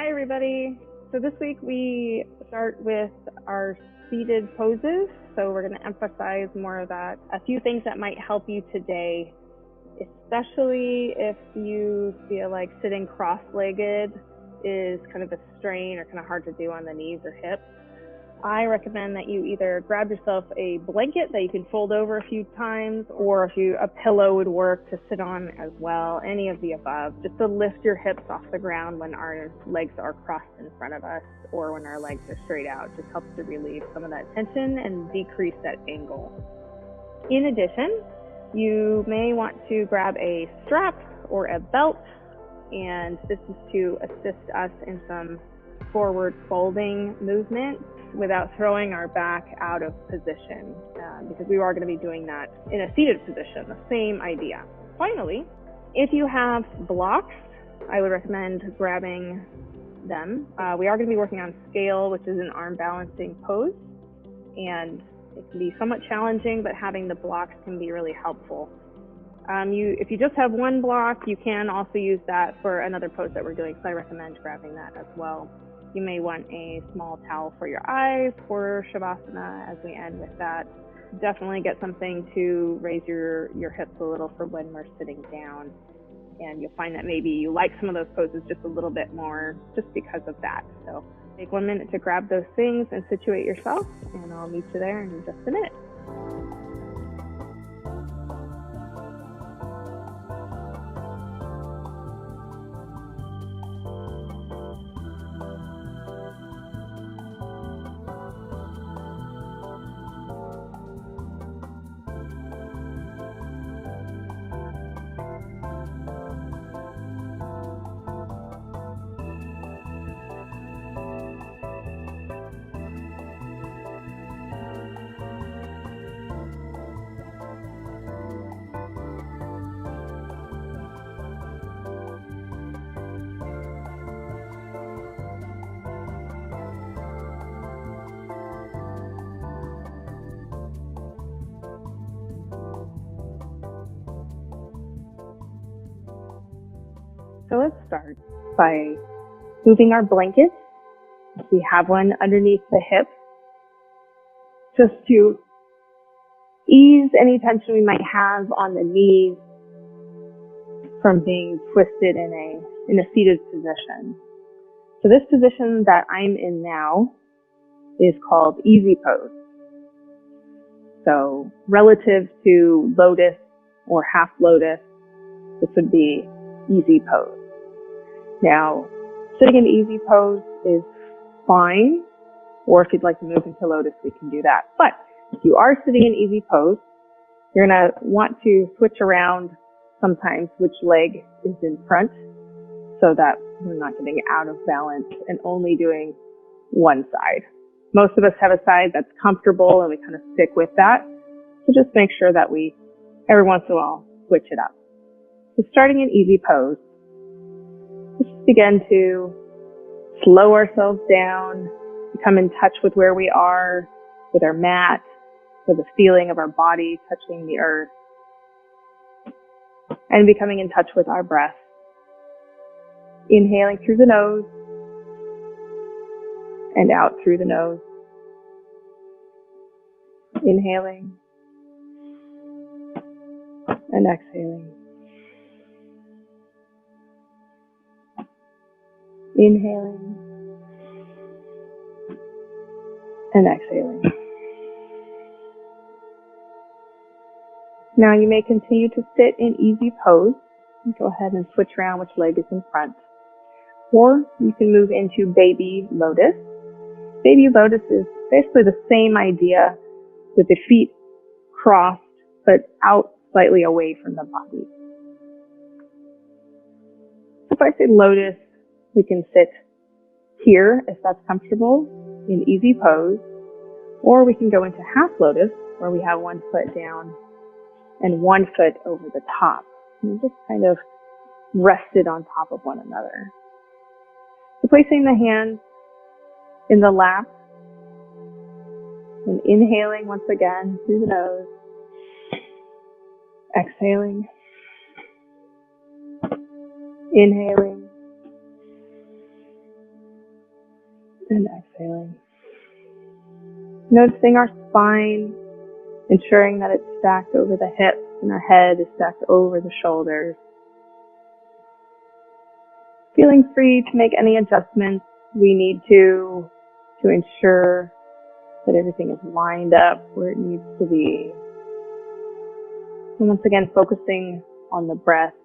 Hi everybody. So this week we start with our seated poses. So we're going to emphasize more of that. A few things that might help you today, especially if you feel like sitting cross-legged is kind of a strain or kind of hard to do on the knees or hips. I recommend that you either grab yourself a blanket that you can fold over a few times, or a pillow would work to sit on as well, any of the above, just to lift your hips off the ground when our legs are crossed in front of us or when our legs are straight out. Just helps to relieve some of that tension and decrease that angle. In addition, you may want to grab a strap or a belt, and this is to assist us in some forward folding movement without throwing our back out of position, because we are going to be doing that in a seated position, the same idea. Finally, if you have blocks, I would recommend grabbing them. We are going to be working on scale, which is an arm balancing pose, and it can be somewhat challenging, but having the blocks can be really helpful. If you just have one block, you can also use that for another pose that we're doing, so I recommend grabbing that as well. You may want a small towel for your eyes for Shavasana as we end with that. Definitely get something to raise your hips a little for when we're sitting down. And you'll find that maybe you like some of those poses just a little bit more just because of that. So take 1 minute to grab those things and situate yourself, and I'll meet you there in just a minute. So let's start by moving our blanket, if we have one, underneath the hips, just to ease any tension we might have on the knees from being twisted in a seated position. So this position that I'm in now is called easy pose. So relative to lotus or half lotus, this would be easy pose. Now, sitting in easy pose is fine, or if you'd like to move into lotus, we can do that. But if you are sitting in easy pose, you're going to want to switch around sometimes which leg is in front so that we're not getting out of balance and only doing one side. Most of us have a side that's comfortable and we kind of stick with that. So just make sure that we, every once in a while, switch it up. So starting in easy pose, let's begin to slow ourselves down, become in touch with where we are, with our mat, with the feeling of our body touching the earth, and becoming in touch with our breath. Inhaling through the nose and out through the nose. Inhaling and exhaling. Inhaling and exhaling. Now you may continue to sit in easy pose. Go ahead and switch around which leg is in front. Or you can move into baby lotus. Baby lotus is basically the same idea with the feet crossed but out slightly away from the body. If I say lotus, we can sit here if that's comfortable in easy pose, or we can go into half lotus where we have one foot down and one foot over the top. And just kind of rested on top of one another. So placing the hands in the lap and inhaling once again through the nose, exhaling, inhaling, and exhaling. Noticing our spine, ensuring that it's stacked over the hips and our head is stacked over the shoulders. Feeling free to make any adjustments we need to ensure that everything is lined up where it needs to be. And once again, focusing on the breath.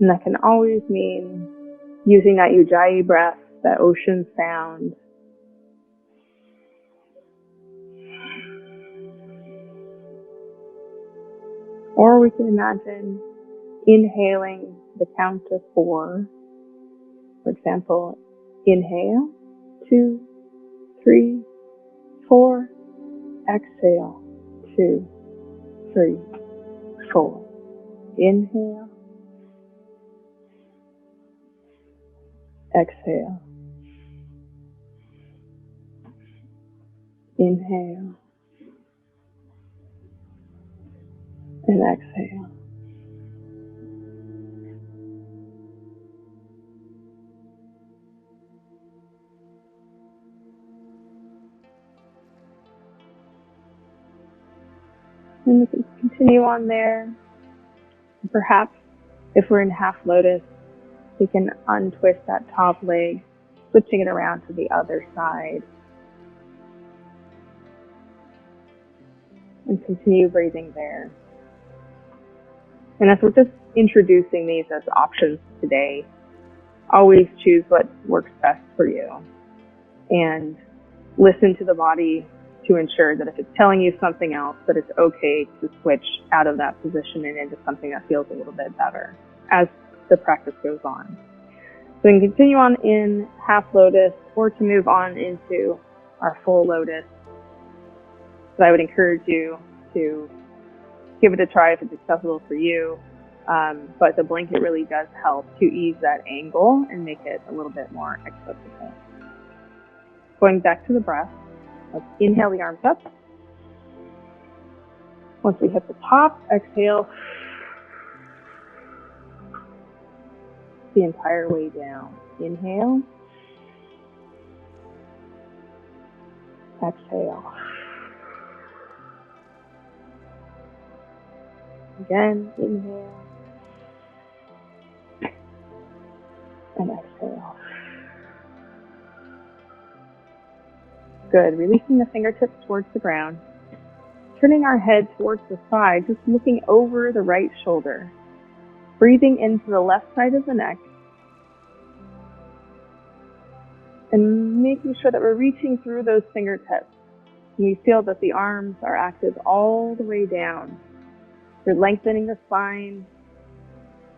And that can always mean using that Ujjayi breath, that ocean sound. Or we can imagine inhaling the count of 4. For example, inhale, 2, 3, 4. Exhale, 2, 3, 4. Inhale. Exhale. Inhale. And exhale. And we can continue on there. Perhaps if we're in half lotus, we can untwist that top leg, switching it around to the other side. And continue breathing there. And as we're just introducing these as options today, always choose what works best for you. And listen to the body to ensure that if it's telling you something else, that it's okay to switch out of that position and into something that feels a little bit better as the practice goes on. So we can continue on in half lotus or to move on into our full lotus. So I would encourage you to give it a try if it's accessible for you. But the blanket really does help to ease that angle and make it a little bit more accessible. Going back to the breath, let's inhale the arms up. Once we hit the top, exhale the entire way down. Inhale. Exhale. Again, inhale. And exhale. Good. Releasing the fingertips towards the ground. Turning our head towards the side, just looking over the right shoulder. Breathing into the left side of the neck. And making sure that we're reaching through those fingertips. And we feel that the arms are active all the way down. You're lengthening the spine,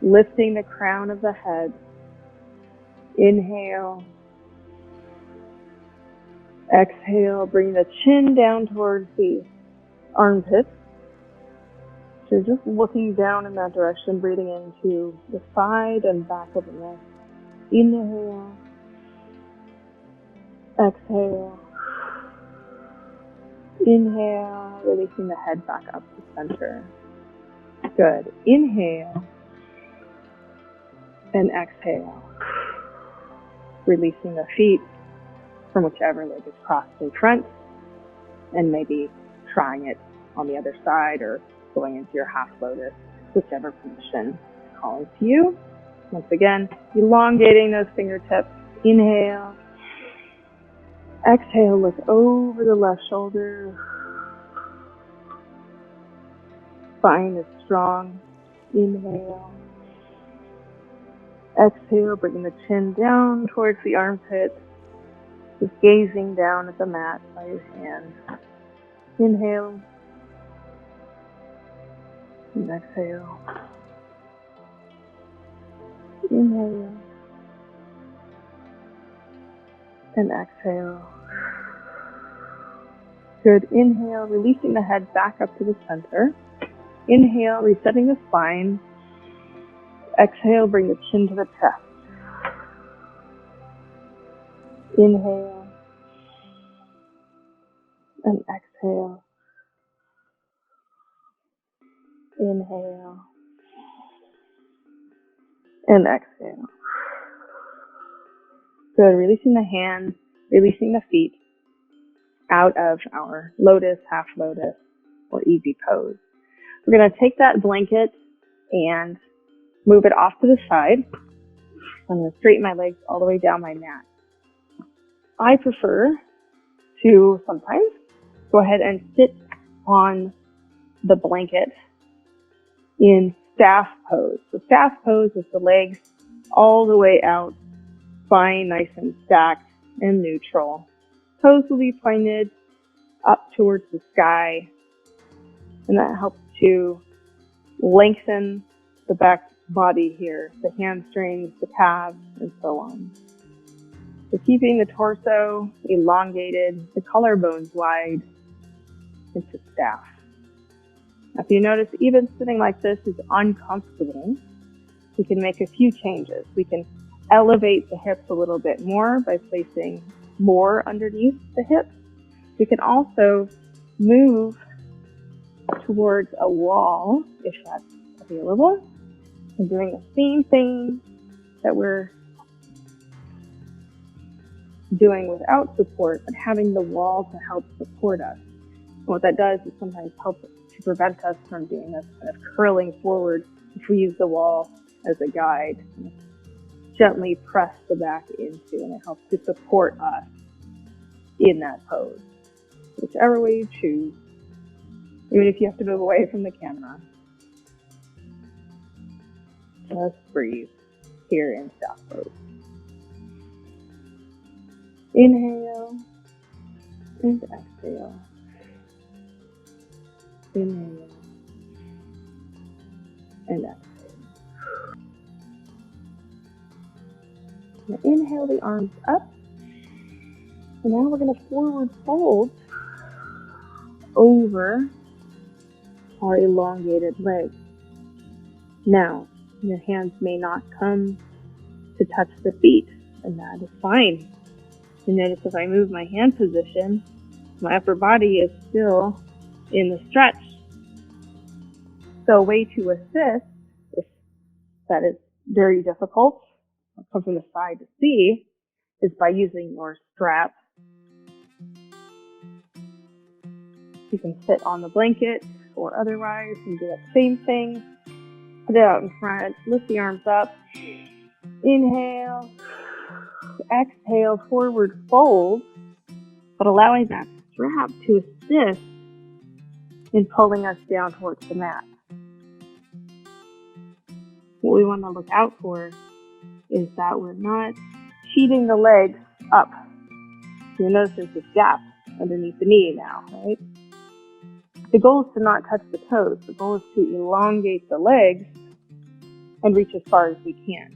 lifting the crown of the head. Inhale. Exhale, bring the chin down towards the armpits. So you're just looking down in that direction, breathing into the side and back of the neck. Inhale. Exhale. Inhale, releasing the head back up to center. Good. Inhale. And exhale. Releasing the feet from whichever leg is crossed in front, and maybe trying it on the other side or going into your half lotus, whichever position is calling to you. Once again, elongating those fingertips. Inhale. Exhale, look over the left shoulder. Spine is strong. Inhale. Exhale, bringing the chin down towards the armpit. Just gazing down at the mat by your hand. Inhale. And exhale. Inhale. And exhale. Good. Inhale, releasing the head back up to the center. Inhale, resetting the spine. Exhale, bring the chin to the chest. Inhale. And exhale. Inhale. And exhale. Good, releasing the hands, releasing the feet out of our lotus, half lotus, or easy pose. We're going to take that blanket and move it off to the side. I'm going to straighten my legs all the way down my mat. I prefer to sometimes go ahead and sit on the blanket in staff pose. The staff pose is the legs all the way out, spine nice and stacked and neutral. Toes will be pointed up towards the sky, and that helps to lengthen the back body here, the hamstrings, the calves, and so on. So keeping the torso elongated, the collarbones wide into staff. Now, if you notice, even sitting like this is uncomfortable, we can make a few changes. We can elevate the hips a little bit more by placing more underneath the hips. We can also move towards a wall if that's available, and doing the same thing that we're doing without support, but having the wall to help support us. And what that does is sometimes help to prevent us from doing this kind of curling forward if we use the wall as a guide. Gently press the back into, and it helps to support us in that pose. Whichever way you choose, even if you have to move away from the camera, just breathe here in staff pose. Inhale and exhale. Inhale and exhale. Now inhale the arms up. And now we're going to forward fold over our elongated legs. Now, your hands may not come to touch the feet, and that is fine. And notice if I move my hand position, my upper body is still in the stretch. So a way to assist, if that is very difficult, I'll come from the side to see, is by using your strap. You can sit on the blanket or otherwise and do that same thing. Put it out in front, lift the arms up. Inhale, exhale, forward fold, but allowing that strap to assist in pulling us down towards the mat. What we want to look out for is that we're not cheating the legs up. You'll notice there's this gap underneath the knee now, right? The goal is to not touch the toes. The goal is to elongate the legs and reach as far as we can.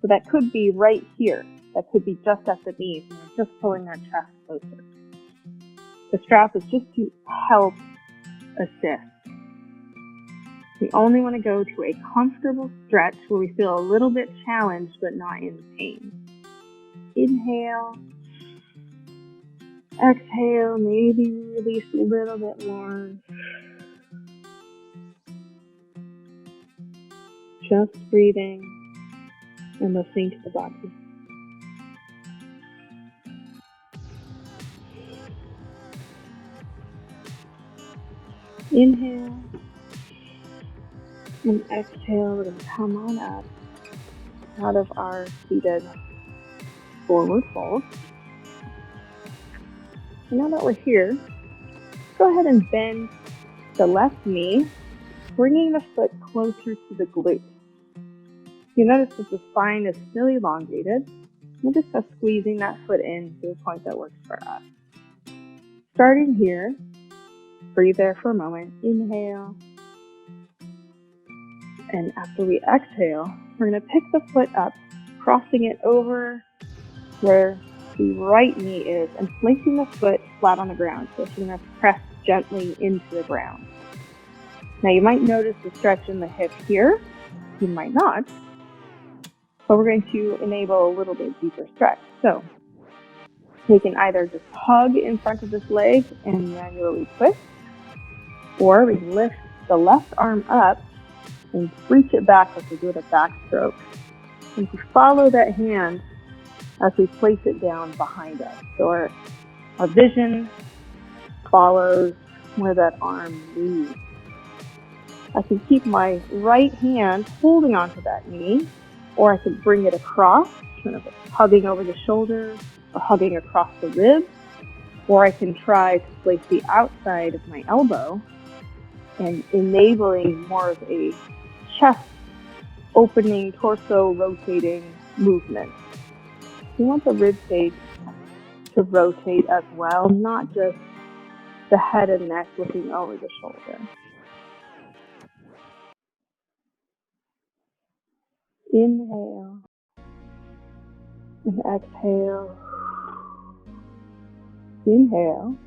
So that could be right here. That could be just at the knees, and we're just pulling our chest closer. The strap is just to help assist. We only want to go to a comfortable stretch where we feel a little bit challenged but not in pain. Inhale. Exhale, maybe release a little bit more. Just breathing and listening to the body. Inhale and exhale. We're going to come on up out of our seated forward fold. And now that we're here, go ahead and bend the left knee, bringing the foot closer to the glute. You notice that the spine is still elongated. We're just squeezing that foot in to a point that works for us. Starting here, breathe there for a moment. Inhale. And after we exhale, we're going to pick the foot up, crossing it over where the right knee is and placing the foot flat on the ground. So you're going to press gently into the ground. Now you might notice the stretch in the hip here. You might not. But we're going to enable a little bit deeper stretch. So we can either just hug in front of this leg and manually twist, or we can lift the left arm up and reach it back like we do with a backstroke. And if we follow that hand as we place it down behind us. So our vision follows where that arm leads. I can keep my right hand holding onto that knee, or I can bring it across, kind of hugging over the shoulder or hugging across the ribs, or I can try to place the outside of my elbow and enabling more of a chest opening, torso rotating movement. You want the rib cage to rotate as well, not just the head and neck looking over the shoulder. Inhale and exhale. Inhale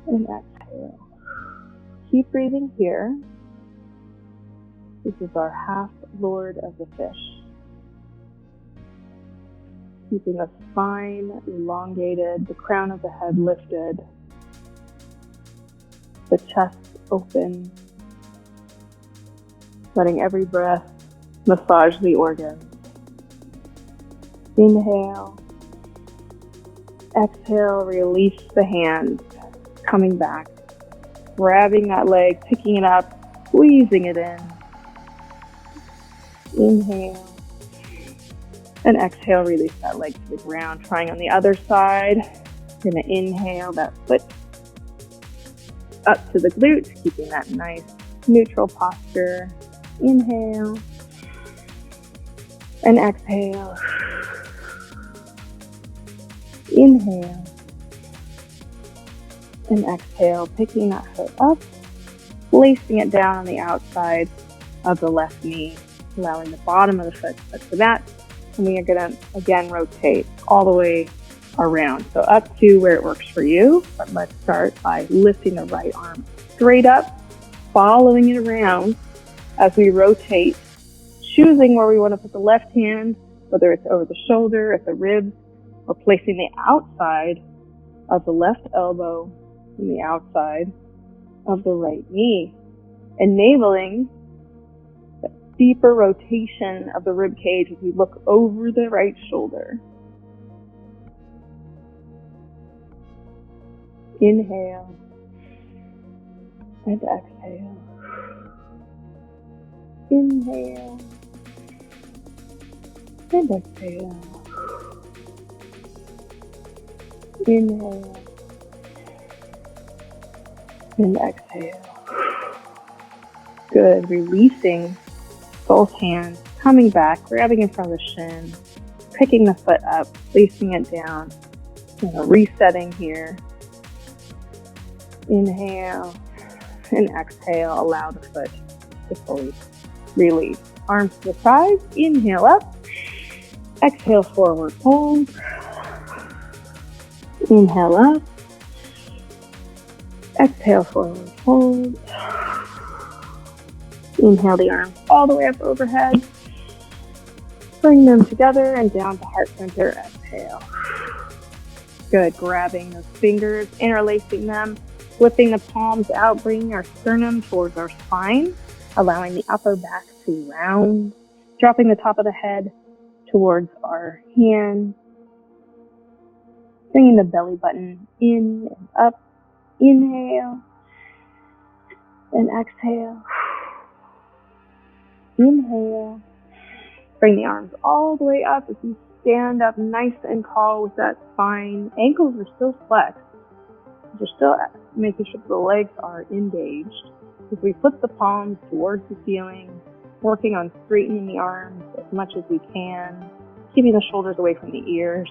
and exhale. Keep breathing here. This is our half lord of the fish. Keeping the spine elongated, the crown of the head lifted, the chest open, letting every breath massage the organs. Inhale. Exhale, release the hands, coming back, grabbing that leg, picking it up, squeezing it in. Inhale. And exhale, release that leg to the ground. Trying on the other side. You're going to inhale that foot up to the glutes, keeping that nice neutral posture. Inhale. And exhale. Inhale. And exhale, picking that foot up, placing it down on the outside of the left knee, allowing the bottom of the foot to touch the mat. And we are going to, again, rotate all the way around. So up to where it works for you. But let's start by lifting the right arm straight up, following it around as we rotate, choosing where we want to put the left hand, whether it's over the shoulder, at the ribs, or placing the outside of the left elbow and the outside of the right knee, enabling deeper rotation of the rib cage as we look over the right shoulder. Inhale and exhale. Inhale and exhale. Inhale and exhale. Good. Releasing both hands, coming back, grabbing in front of the shin, picking the foot up, placing it down, resetting here. Inhale and exhale. Allow the foot to fully release. Arms to the sides. Inhale up. Exhale, forward fold. Inhale up. Exhale, forward fold. Inhale the arms all the way up overhead. Bring them together and down to heart center. Exhale. Good. Grabbing those fingers, interlacing them, flipping the palms out, bringing our sternum towards our spine, allowing the upper back to round, dropping the top of the head towards our hands, bringing the belly button in and up. Inhale and exhale. Inhale. Bring the arms all the way up as you stand up nice and tall with that spine. Ankles are still flexed. You're still making sure the legs are engaged. As we flip the palms towards the ceiling, working on straightening the arms as much as we can, keeping the shoulders away from the ears.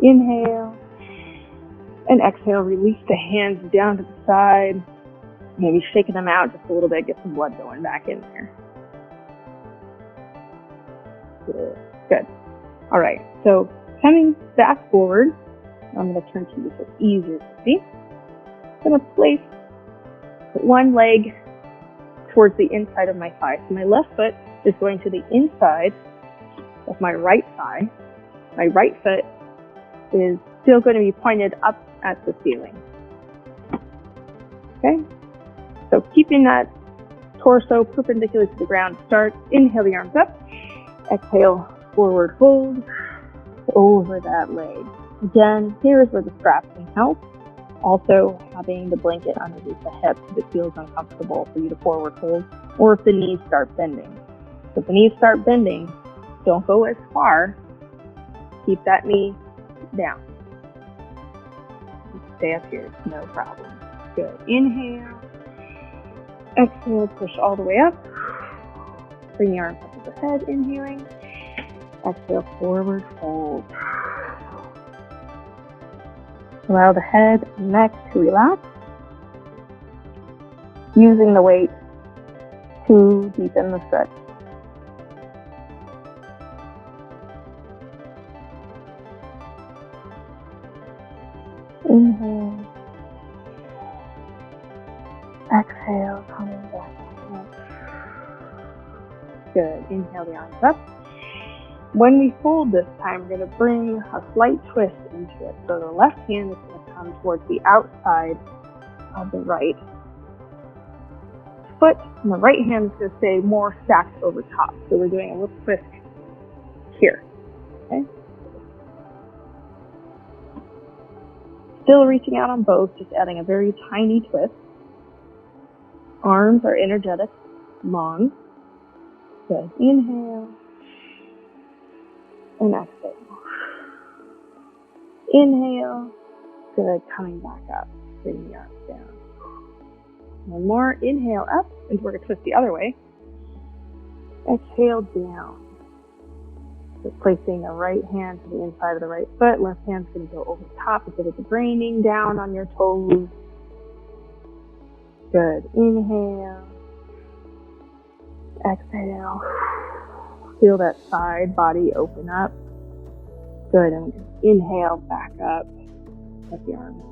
Inhale and exhale. Release the hands down to the side. Maybe shaking them out just a little bit, get some blood going back in there. Good. All right. So coming back forward, I'm going to turn to you so it's easier to see. I'm going to place one leg towards the inside of my thigh. So my left foot is going to the inside of my right thigh. My right foot is still going to be pointed up at the ceiling. Okay? So keeping that torso perpendicular to the ground. Start, inhale the arms up. Exhale, forward fold over that leg. Again, here's where the strap can help. Also, having the blanket underneath the hips if it feels uncomfortable for you to forward fold, or if the knees start bending. So if the knees start bending, don't go as far. Keep that knee down. Stay up here, no problem. Good. Inhale. Exhale, push all the way up. Bring the arms up to the head, inhaling. Exhale, forward fold. Allow the head and neck to relax. Using the weight to deepen the stretch. Inhale. Exhale, coming back up. Good. Inhale the arms up. When we fold this time, we're going to bring a slight twist into it. So the left hand is going to come towards the outside of the right foot, and the right hand is going to stay more stacked over top. So we're doing a little twist here. Okay. Still reaching out on both, just adding a very tiny twist. Arms are energetic, long. Good. Inhale. And exhale. Inhale. Good. Coming back up. Bring the arms down. One more. Inhale up. And we're going to twist the other way. Exhale down. So placing the right hand to the inside of the right foot. Left hand's going to go over the top as if it's raining down on your toes. Good. Inhale. Exhale. Feel that side body open up. Good. And inhale back up. Let the arms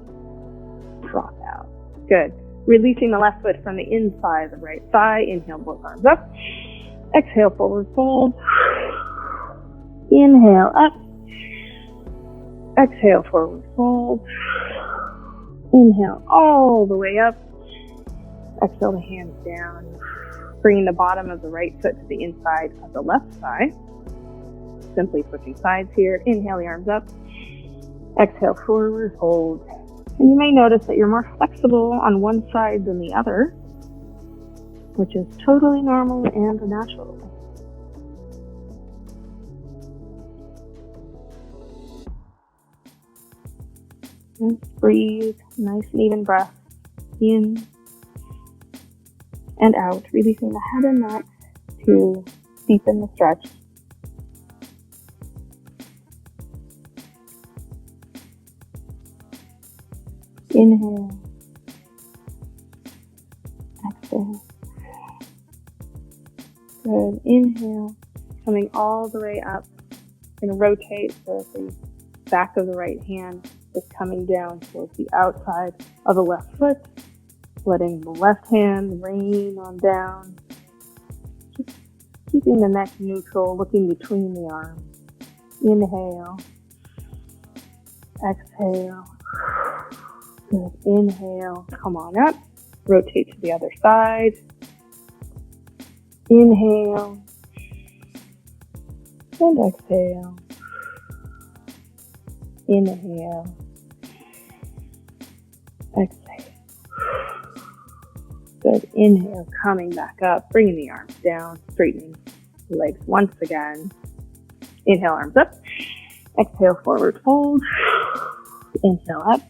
drop out. Good. Releasing the left foot from the inside of the right thigh. Inhale, both arms up. Exhale, forward fold. Inhale, up. Exhale, forward fold. Inhale, all the way up. Exhale, the hands down. Bringing the bottom of the right foot to the inside of the left thigh. Simply switching sides here. Inhale, the arms up. Exhale, forward fold. And you may notice that you're more flexible on one side than the other, which is totally normal and natural. And breathe, nice and even breath in and out, releasing the head and neck to deepen the stretch. Inhale, exhale. Good. Inhale, coming all the way up. Going to rotate so that the back of the right hand is coming down towards the outside of the left foot. Letting the left hand rain on down. Just keeping the neck neutral, looking between the arms. Inhale. Exhale. Good. Inhale. Come on up. Rotate to the other side. Inhale. And exhale. Inhale. Exhale. Good. Inhale, coming back up, bringing the arms down, straightening the legs once again. Inhale, arms up. Exhale, forward fold. Inhale, up.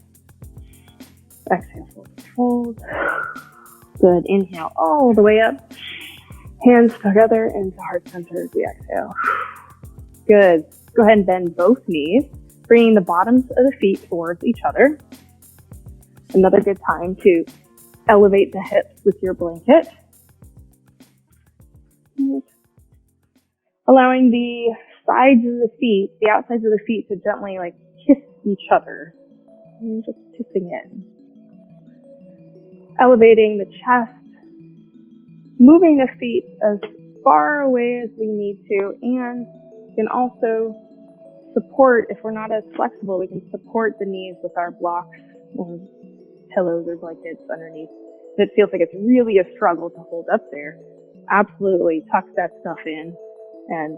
Exhale, forward fold. Good. Inhale, all the way up. Hands together into heart center as we exhale. Good. Go ahead and bend both knees, bringing the bottoms of the feet towards each other. Another good time to elevate the hips with your blanket. Allowing the sides of the feet, the outsides of the feet to gently kiss each other. And just kissing in. Elevating the chest. Moving the feet as far away as we need to, and can also support, if we're not as flexible, we can support the knees with our blocks or pillows or blankets underneath. If it feels like it's really a struggle to hold up there, absolutely tuck that stuff in and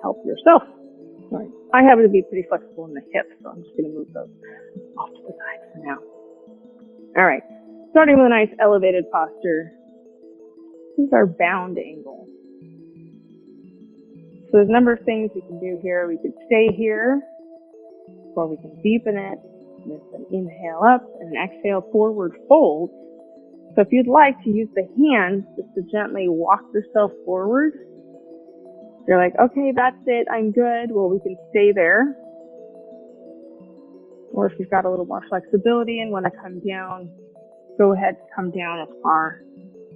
help yourself. All right. I happen to be pretty flexible in the hips, so I'm just going to move those off to the side for now. All right, starting with a nice elevated posture. This is our bound angle. So there's a number of things we can do here. We could stay here, or we can deepen it with an inhale up and an exhale forward fold. So if you'd like to use the hands just to gently walk yourself forward, you're like, okay, that's it, I'm good. Well, we can stay there. Or if you've got a little more flexibility and want to come down, go ahead and come down as far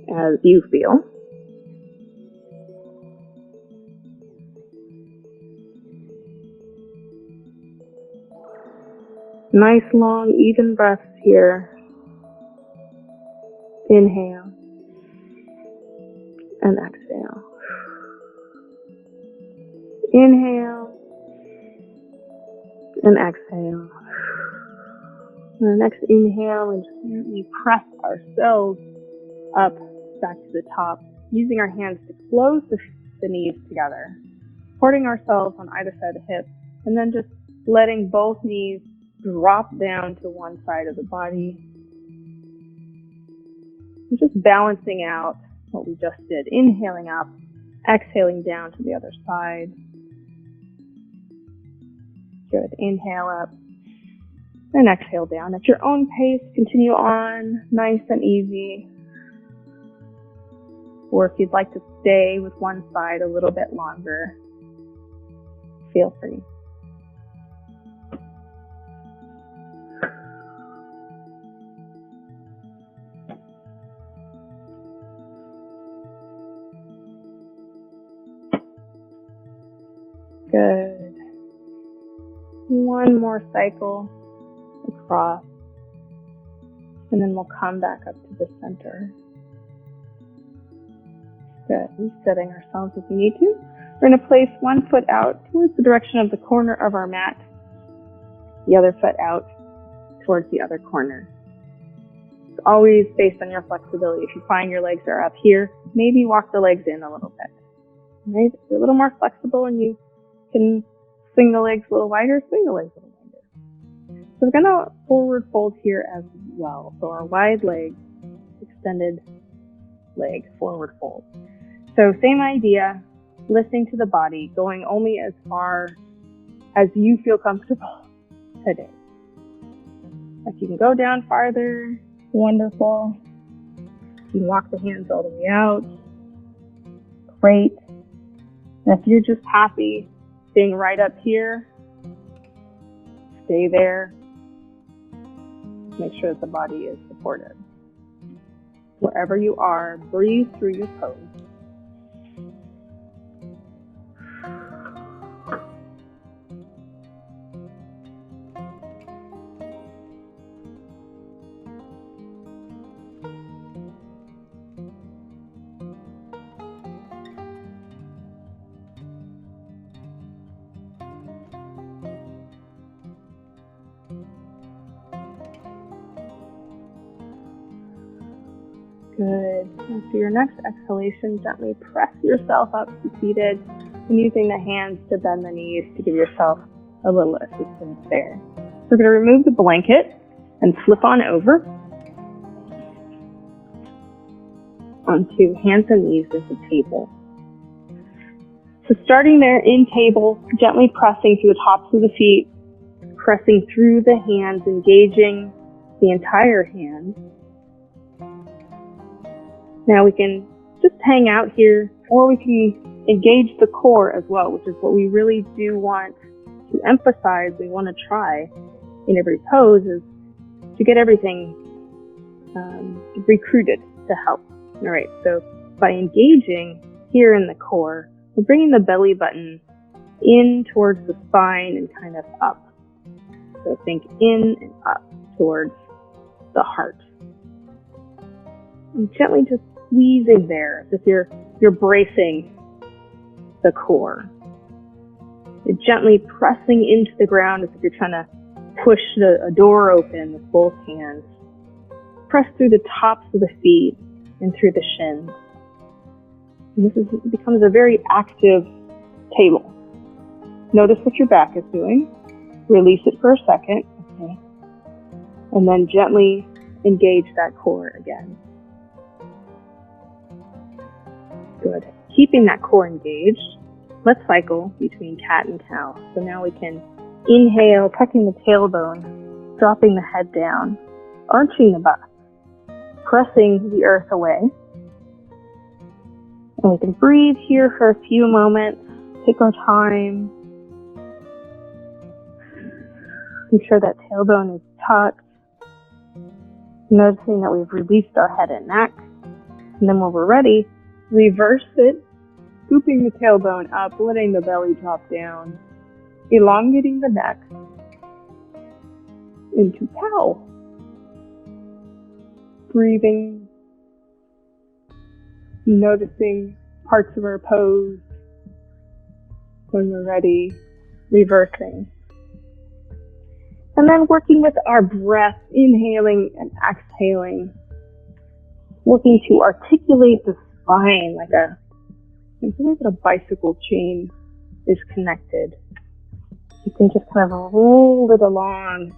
as you feel. Nice, long, even breaths here. Inhale and exhale. Inhale and exhale. And the next inhale, and just gently press ourselves up back to the top, using our hands to close the knees together, supporting ourselves on either side of the hips, and then just letting both knees drop down to one side of the body. And just balancing out what we just did, inhaling up, exhaling down to the other side. Good, inhale up and exhale down. At your own pace, continue on, nice and easy. Or if you'd like to stay with one side a little bit longer, feel free. Good. One more cycle across, and then we'll come back up to the center. Good. Resetting ourselves if we need to. We're going to place one foot out towards the direction of the corner of our mat, the other foot out towards the other corner. It's always based on your flexibility. If you find your legs are up here, maybe walk the legs in a little bit. Right? If you're a little more flexible and you can swing the legs a little wider, swing the legs a little wider. So we're going to forward fold here as well. So our wide leg, extended leg, forward fold. So same idea, listening to the body, going only as far as you feel comfortable today. If you can go down farther, wonderful. You can walk the hands all the way out. Great. And if you're just happy staying right up here, stay there. Make sure that the body is supported. Wherever you are, breathe through your pose. Good. After your next exhalation, gently press yourself up to seated and using the hands to bend the knees to give yourself a little assistance there. So we're going to remove the blanket and flip on over onto hands and knees as a table. So starting there in table, gently pressing through the tops of the feet, pressing through the hands, engaging the entire hand. Now we can just hang out here, or we can engage the core as well, which is what we really do want to emphasize. We want to try in every pose is to get everything recruited to help. All right, so by engaging here in the core, we're bringing the belly button in towards the spine and kind of up. So think in and up towards the heart. And gently just squeezing there as if you're bracing the core. You're gently pressing into the ground as if you're trying to push a door open with both hands. Press through the tops of the feet and through the shins. And this becomes a very active table. Notice what your back is doing. Release it for a second. Okay. And then gently engage that core again. Good. Keeping that core engaged, let's cycle between cat and cow. So now we can inhale, tucking the tailbone, dropping the head down, arching the back, pressing the earth away. And we can breathe here for a few moments, take our time. Make sure that tailbone is tucked. Noticing that we've released our head and neck. And then when we're ready, reverse it, scooping the tailbone up, letting the belly drop down, elongating the neck into cow. Breathing, noticing parts of our pose. When we're ready, reversing. And then working with our breath, inhaling and exhaling, working to articulate the spine like a bicycle chain is connected. You can just kind of roll it along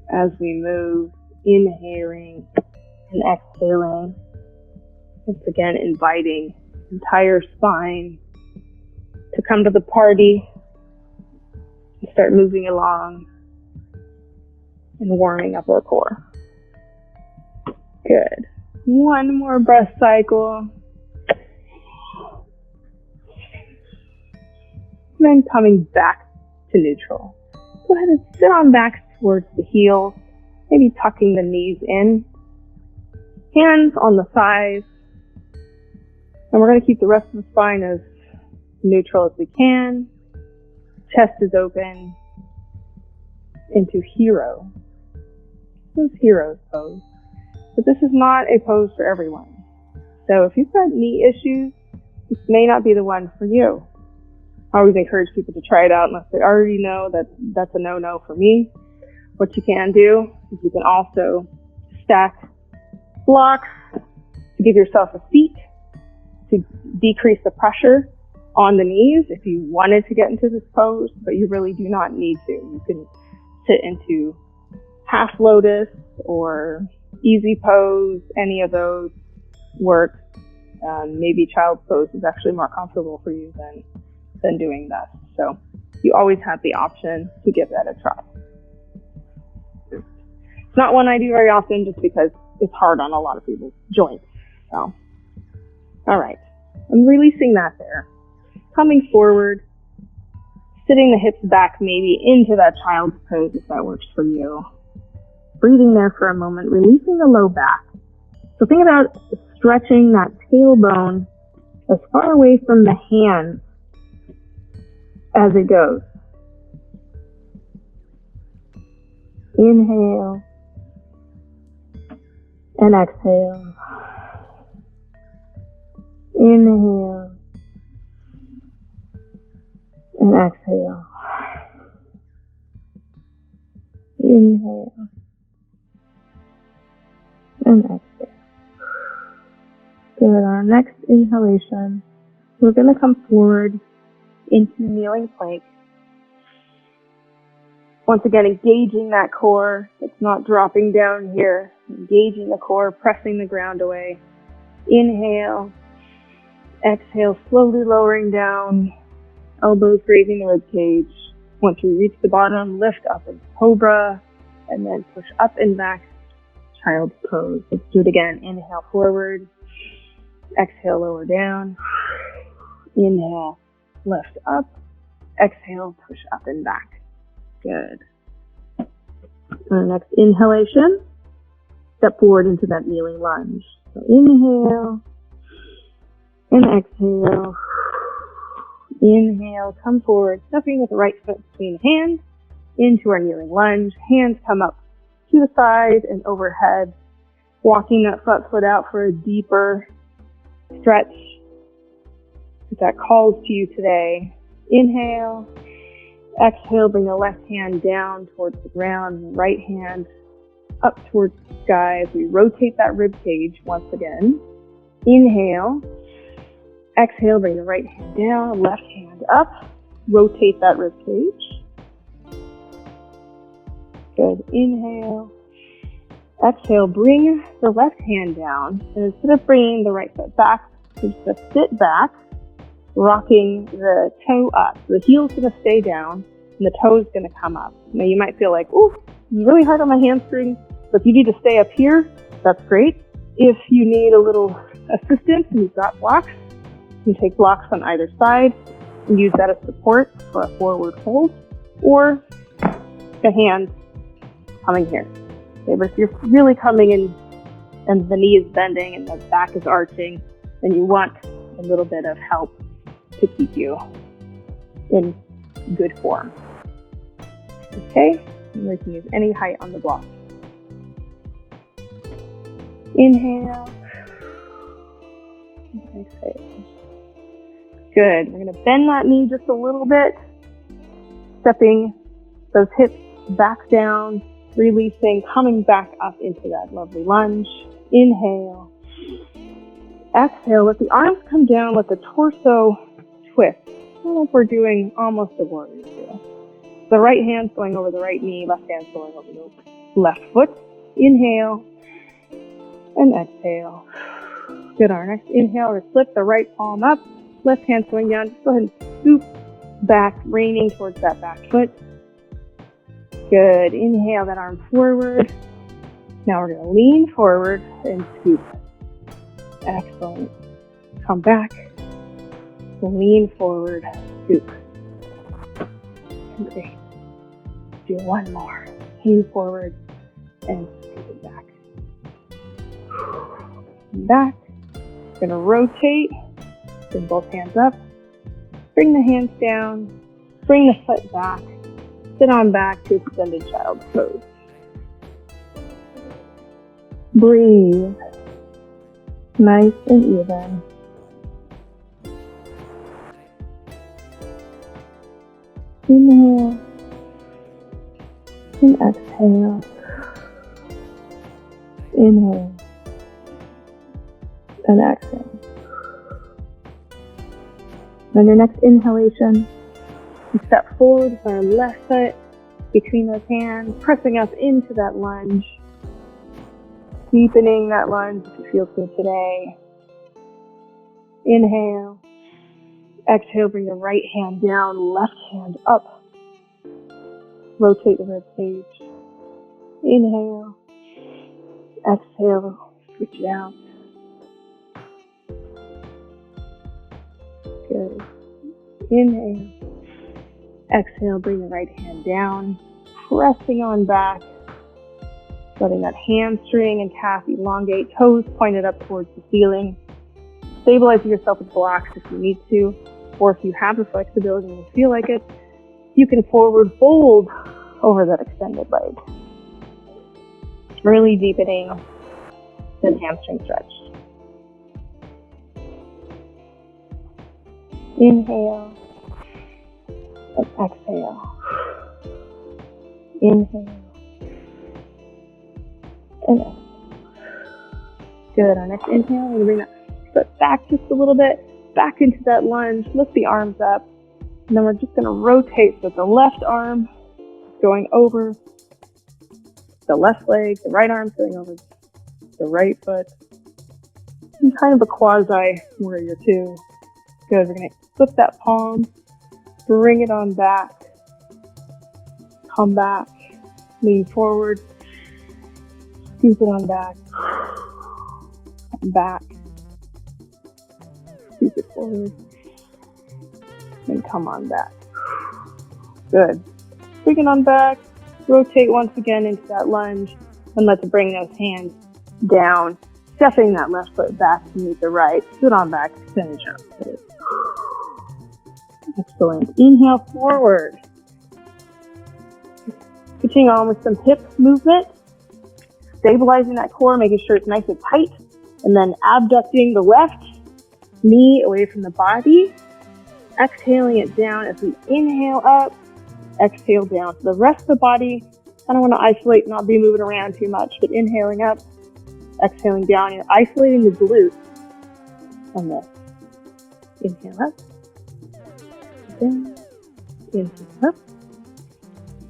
as we move, inhaling and exhaling. Once again, inviting the entire spine to come to the party and start moving along and warming up our core. Good. One more breath cycle. And then coming back to neutral. Go ahead and sit on back towards the heels, maybe tucking the knees in. Hands on the thighs. And we're going to keep the rest of the spine as neutral as we can. Chest is open into hero. This is hero's pose. But this is not a pose for everyone. So if you've got knee issues, this may not be the one for you. I always encourage people to try it out unless they already know that that's a no-no for me. What you can do is you can also stack blocks to give yourself a seat to decrease the pressure on the knees if you wanted to get into this pose, but you really do not need to. You can sit into half lotus or easy pose, any of those work. Maybe child's pose is actually more comfortable for you than doing this. So you always have the option to give that a try. It's not one I do very often just because it's hard on a lot of people's joints. So, all right, I'm releasing that there. Coming forward, sitting the hips back maybe into that child's pose if that works for you. Breathing there for a moment, releasing the low back. So think about stretching that tailbone as far away from the hands as it goes. Inhale and exhale. Inhale and exhale. Inhale and exhale. Good. Our next inhalation, we're going to come forward into kneeling plank. Once again, engaging that core. It's not dropping down here. Engaging the core, pressing the ground away. Inhale. Exhale, slowly lowering down. Elbows grazing the rib cage. Once you reach the bottom, lift up into cobra. And then push up and back. Child's pose. Let's do it again. Inhale forward. Exhale, lower down. Inhale, lift up. Exhale, push up and back. Good. Our next inhalation, step forward into that kneeling lunge. So inhale and exhale. Inhale, come forward, stepping with the right foot between the hands into our kneeling lunge. Hands come up to the side and overhead, walking that front foot out for a deeper stretch. If that calls to you today, inhale. Exhale, bring the left hand down towards the ground, right hand up towards the sky as we rotate that rib cage once again. Inhale. Exhale, bring the right hand down, left hand up. rotate that rib cage. Good. Inhale. Exhale, bring the left hand down, and instead of bringing the right foot back, you're just gonna sit back, rocking the toe up. The heel's gonna stay down, and the toe's gonna come up. Now you might feel like, ooh, it's really hard on my hamstring, but if you need to stay up here, that's great. If you need a little assistance and you've got blocks, you can take blocks on either side and use that as support for a forward fold, or the hands coming here. Okay, but if you're really coming in and the knee is bending and the back is arching, then you want a little bit of help to keep you in good form. Okay, and we can use any height on the block. Inhale. Exhale. Good. We're going to bend that knee just a little bit, stepping those hips back down, releasing, coming back up into that lovely lunge. Inhale. Exhale, let the arms come down, let the torso twist. Kind of like we're doing almost a warrior two. The right hand's going over the right knee, left hand's going over the left foot. Inhale and exhale. Good. Our next inhale, we're going to flip the right palm up, left hand's going down. Just go ahead and scoop back, leaning towards that back foot. Good. Inhale that arm forward. Now we're going to lean forward and scoop. Excellent. Come back. Lean forward. Scoop. Great. Do one more. Lean forward and scoop it back. Back. Going to rotate. Bring both hands up. Bring the hands down. Bring the foot back. Sit on back to extended child's pose. Breathe. Nice and even. Inhale and exhale. Inhale and exhale. On your next inhalation, you step forward with our left foot between those hands, pressing up into that lunge, deepening that lunge if it feels good today. Inhale. Exhale, bring the right hand down, left hand up. Rotate the rib cage. Inhale. Exhale, switch it out. Good. Inhale. Exhale, bring the right hand down, pressing on back, letting that hamstring and calf elongate, toes pointed up towards the ceiling. Stabilizing yourself with blocks if you need to, or if you have the flexibility and you feel like it, you can forward fold over that extended leg. Really deepening the hamstring stretch. Inhale and exhale. Inhale and exhale. Good. Our next inhale, we're going to bring that foot back just a little bit, back into that lunge, lift the arms up, and then we're just going to rotate so the left arm is going over the left leg, the right arm's going over the right foot. And kind of a quasi warrior two. Good. We're going to flip that palm, bring it on back, come back, lean forward, scoop it on back, come back, scoop it forward, and come on back. Good. Bring it on back, rotate once again into that lunge, and let's bring those hands down, stepping that left foot back to meet the right, sit on back, finish up. Excellent. Inhale forward. Continuing on with some hip movement, stabilizing that core, making sure it's nice and tight, and then abducting the left knee away from the body, exhaling it down as we inhale up, exhale down. So the rest of the body, I don't want to isolate, not be moving around too much, but inhaling up, exhaling down, you're isolating the glutes on this. Inhale up, down, Inhale up.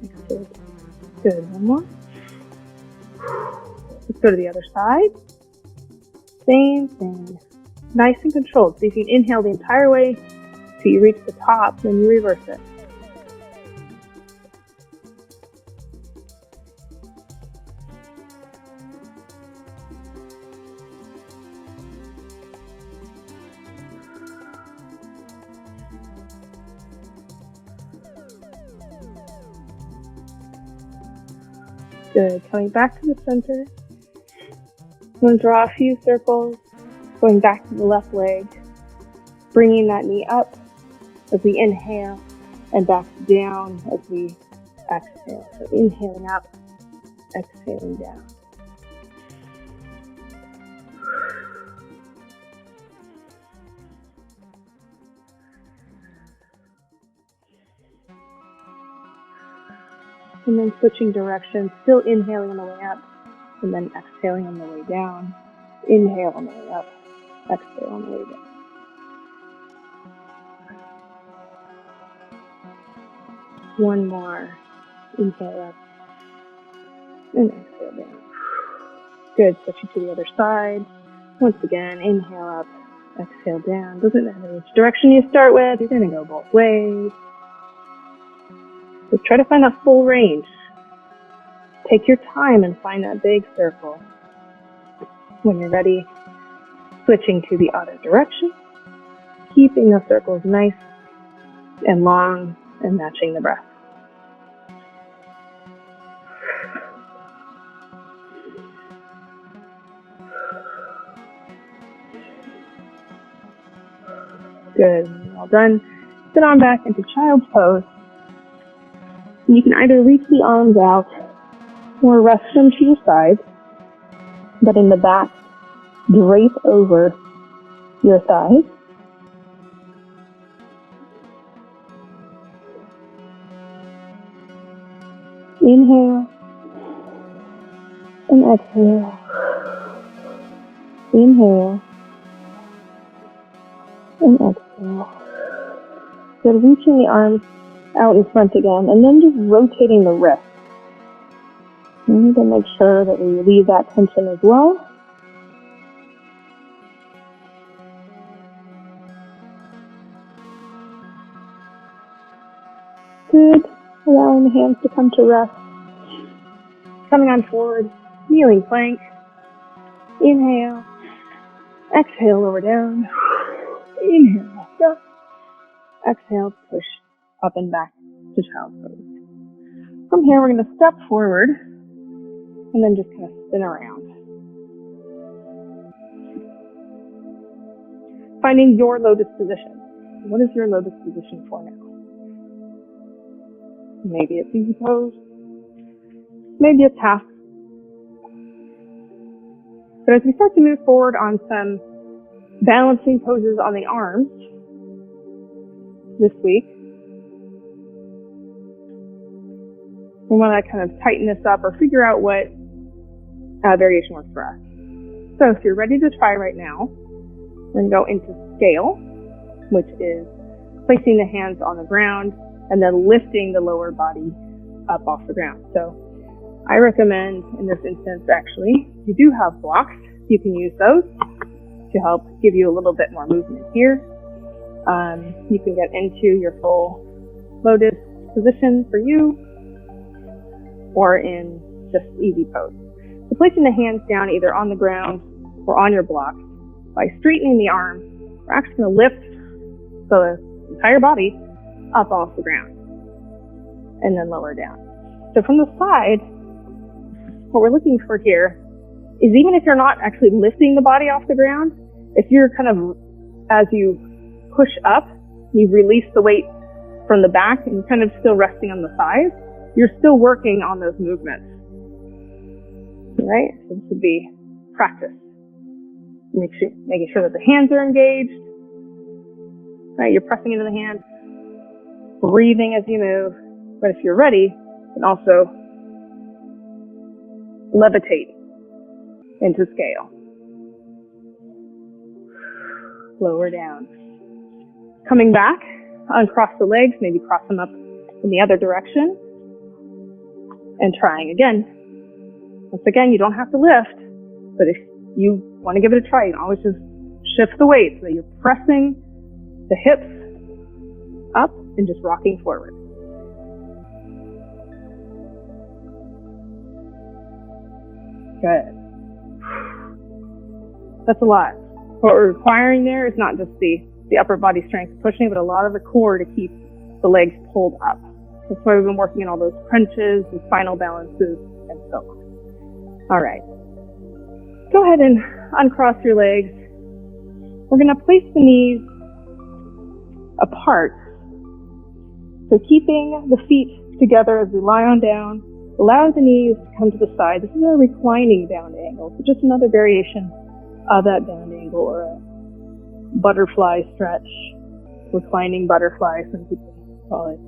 Exhale. Good. One more. Let's go to the other side. Same thing. Nice and controlled. So you can inhale the entire way till you reach the top, then you reverse it. Good. Coming back to the center. I'm going to draw a few circles, going back to the left leg, bringing that knee up as we inhale and back down as we exhale. So inhaling up, exhaling down. And then switching directions, still inhaling on the way up, and then exhaling on the way down. Inhale on the way up, exhale on the way down. One more. Inhale up, and exhale down. Good, switching to the other side. Once again, inhale up, exhale down. Doesn't matter which direction you start with, you're going to go both ways. Just try to find that full range. Take your time and find that big circle. When you're ready, switching to the other direction, keeping the circles nice and long and matching the breath. Good, well done. Sit on back into child's pose. And you can either reach the arms out or rest them to your side, but in the back, drape over your thighs. Inhale and exhale. Inhale and exhale. So reaching the arms out in front again, and then just rotating the wrist. We need to make sure that we relieve that tension as well. Good. Allowing the hands to come to rest. Coming on forward, kneeling plank. Inhale. Exhale, lower down. Inhale, lift up. Exhale, push up and back to child's pose. From here, we're going to step forward and then just kind of spin around. Finding your lotus position. What is your lotus position for now? Maybe it's easy pose. Maybe it's half. But as we start to move forward on some balancing poses on the arms this week, we want to kind of tighten this up or figure out what variation works for us. So if you're ready to try right now, we're going to go into scale, which is placing the hands on the ground and then lifting the lower body up off the ground. So I recommend in this instance, actually, if you do have blocks, you can use those to help give you a little bit more movement here. You can get into your full lotus position for you, or in just easy pose. So placing the hands down either on the ground or on your block, by straightening the arms, we're actually going to lift the entire body up off the ground and then lower down. So from the side, what we're looking for here is, even if you're not actually lifting the body off the ground, if you're kind of, as you push up, you release the weight from the back and you're kind of still resting on the thighs, you're still working on those movements, right? So this would be practice. Making sure that the hands are engaged, right? You're pressing into the hands, breathing as you move. But if you're ready, you can also levitate into scale. Lower down. Coming back, uncross the legs, maybe cross them up in the other direction and trying again. Once again, you don't have to lift, but if you want to give it a try, you can always just shift the weight so that you're pressing the hips up and just rocking forward. Good. That's a lot. What we're requiring there is not just the upper body strength pushing, but a lot of the core to keep the legs pulled up. That's why we've been working on all those crunches and spinal balances and so on. All right. Go ahead and uncross your legs. We're going to place the knees apart. So keeping the feet together as we lie on down, allow the knees to come to the side. This is a reclining bound angle, so just another variation of that bound angle, or a butterfly stretch, reclining butterfly, some people call it.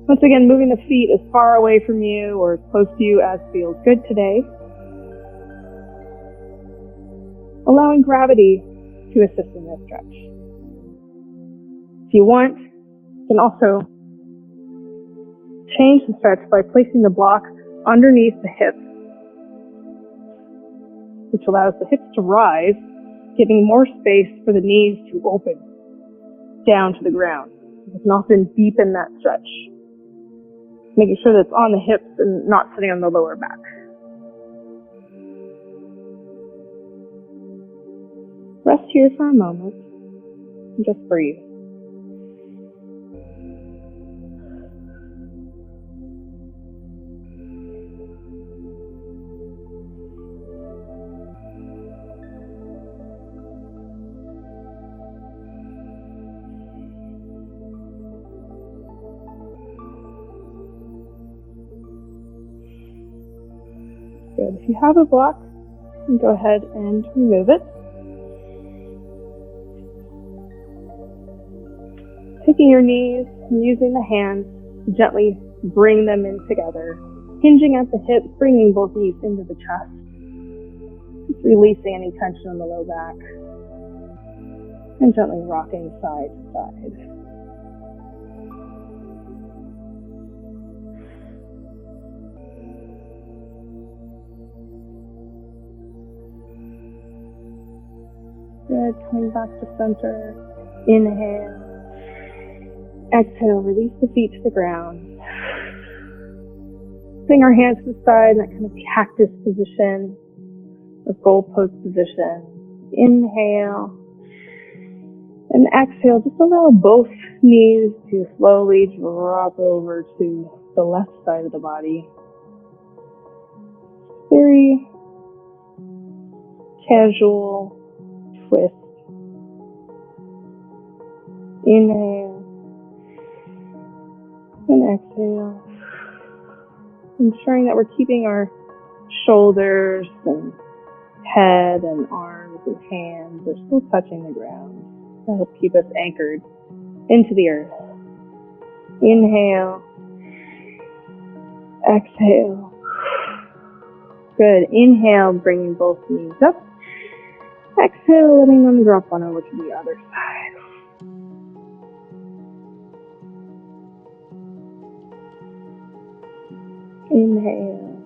Once again, moving the feet as far away from you or as close to you as feels good today. Allowing gravity to assist in this stretch. If you want, you can also change the stretch by placing the block underneath the hips, which allows the hips to rise, giving more space for the knees to open down to the ground. You can often deepen that stretch, making sure that it's on the hips and not sitting on the lower back. Rest here for a moment and just breathe. Good. If you have a block, you can go ahead and remove it. Taking your knees and using the hands to gently bring them in together, hinging at the hips, bringing both knees into the chest, just releasing any tension on the low back, and gently rocking side to side. Good. Coming back to center. Inhale. Exhale. Release the feet to the ground. Bring our hands to the side in that kind of cactus position or goalpost position. Inhale. And exhale. Just allow both knees to slowly drop over to the left side of the body. Very casual twist. Inhale and exhale. Ensuring that we're keeping our shoulders and head and arms and hands are still touching the ground. That'll keep us anchored into the earth. Inhale. Exhale. Good. Inhale, bringing both knees up. Exhale, letting them drop on over to the other side. Inhale.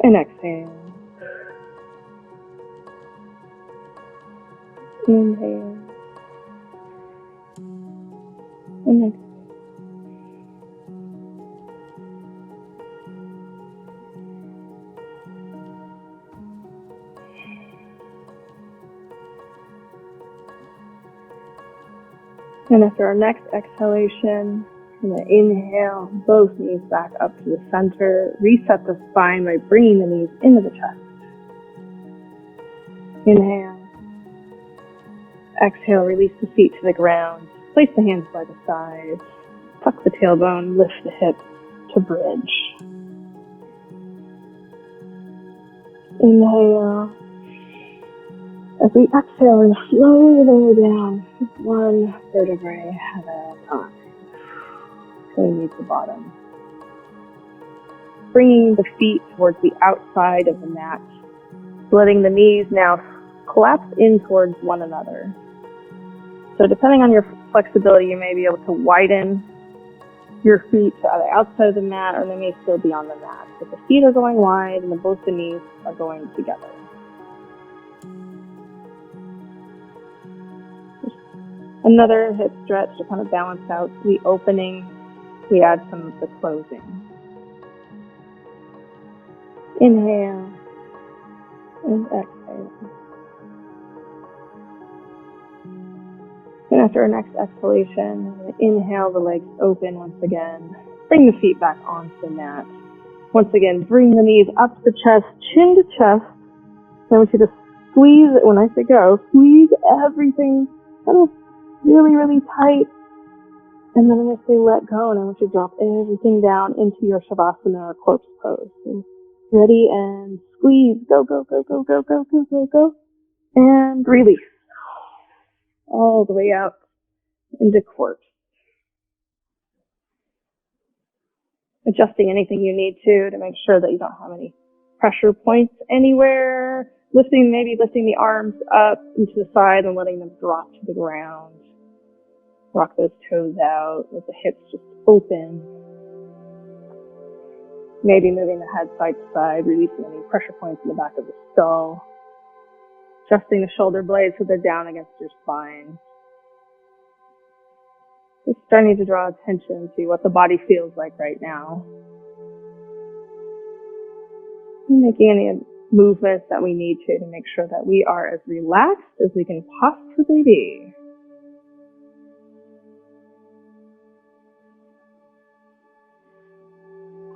And exhale. Inhale. And exhale. And after our next exhalation, we're going to inhale both knees back up to the center. Reset the spine by bringing the knees into the chest. Inhale. Exhale, release the feet to the ground. Place the hands by the sides. Tuck the tailbone, lift the hips to bridge. Inhale. As we exhale, we're going to slowly lower down one vertebrae at a time. So we meet the bottom. Bringing the feet towards the outside of the mat. Letting the knees now collapse in towards one another. So depending on your flexibility, you may be able to widen your feet to either outside of the mat or they may still be on the mat. But the feet are going wide and both the knees are going together. Another hip stretch to kind of balance out the opening. We add some of the closing. Inhale and exhale. And after our next exhalation, inhale, the legs open once again. Bring the feet back onto the mat. Once again, bring the knees up to the chest, chin to chest. I want you to squeeze, when I say go, squeeze everything kind of really, really tight. And then I'm going to say let go, and I want you to drop everything down into your Shavasana or corpse pose. So ready and squeeze. Go, go, go, go, go, go, go, go, go. And release. All the way out into corpse. Adjusting anything you need to make sure that you don't have any pressure points anywhere. Maybe lifting the arms up into the side and letting them drop to the ground. Rock those toes out, let the hips just open. Maybe moving the head side to side, releasing any pressure points in the back of the skull. Adjusting the shoulder blades so they're down against your spine. Just starting to draw attention to what the body feels like right now. Making any movements that we need to make sure that we are as relaxed as we can possibly be.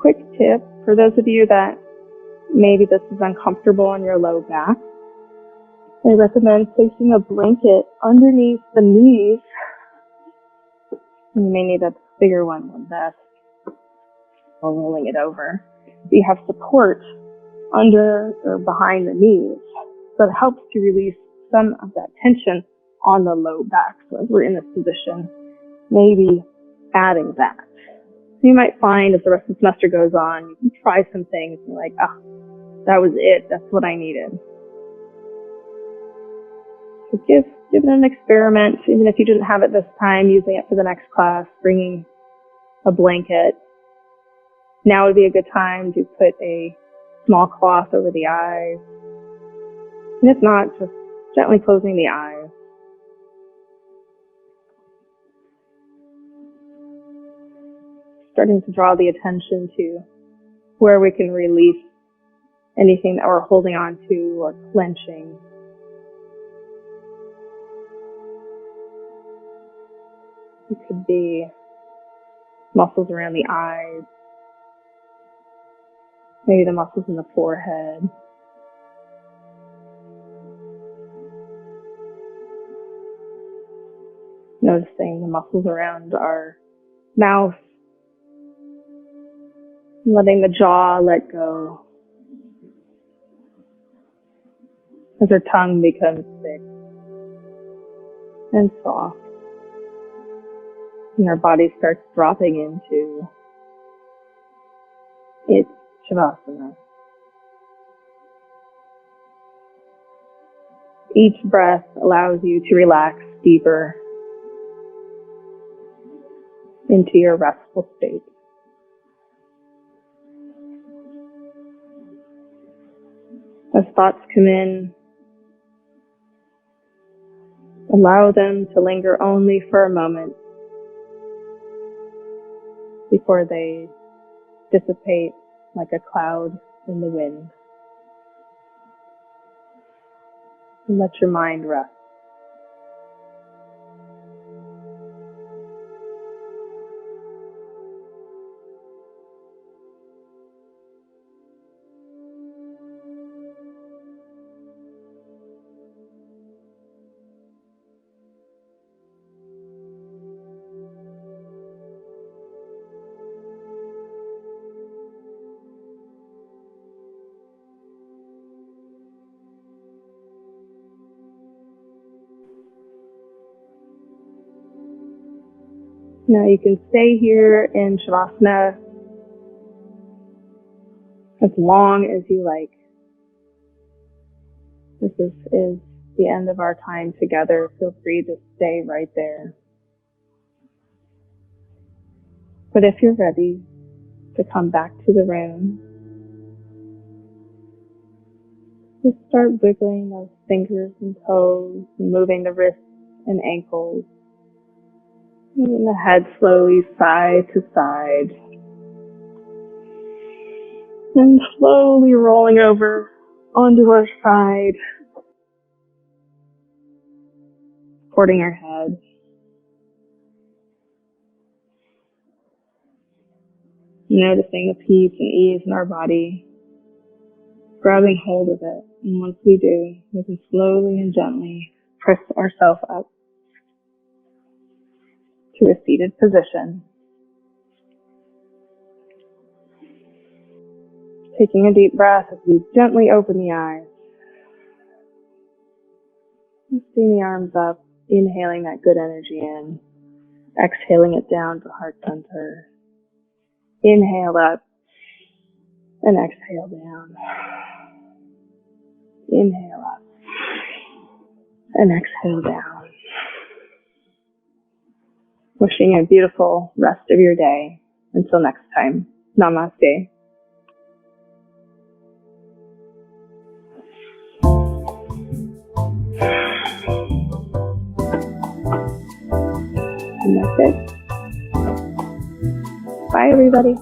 Quick tip for those of you that maybe this is uncomfortable on your low back. I recommend placing a blanket underneath the knees. You may need a bigger one than this, or rolling it over. So you have support under or behind the knees. So it helps to release some of that tension on the low back. So as we're in this position, maybe adding that. So you might find as the rest of the semester goes on, you can try some things and you're like, that was it. That's what I needed. So give it an experiment, even if you didn't have it this time, using it for the next class, bringing a blanket. Now would be a good time to put a small cloth over the eyes. And if not, just gently closing the eyes. Starting to draw the attention to where we can release anything that we're holding on to or clenching. It could be muscles around the eyes, maybe the muscles in the forehead. Noticing the muscles around our mouth, letting the jaw let go as our tongue becomes thick and soft. And our body starts dropping into its Shavasana. Each breath allows you to relax deeper into your restful state. As thoughts come in, allow them to linger only for a moment before they dissipate like a cloud in the wind. And let your mind rest. Now you can stay here in Shavasana as long as you like. This is the end of our time together, feel free to stay right there. But if you're ready to come back to the room, just start wiggling those fingers and toes, moving the wrists and ankles, moving the head slowly side to side, and slowly rolling over onto our side, supporting our head. Noticing the peace and ease in our body, grabbing hold of it. And once we do, we can slowly and gently press ourselves up to a seated position. Taking a deep breath as we gently open the eyes. Lifting the arms up, inhaling that good energy in, exhaling it down to heart center. Inhale up and exhale down. Inhale up and exhale down. Wishing you a beautiful rest of your day. Until next time, namaste. And that's it. Bye, everybody.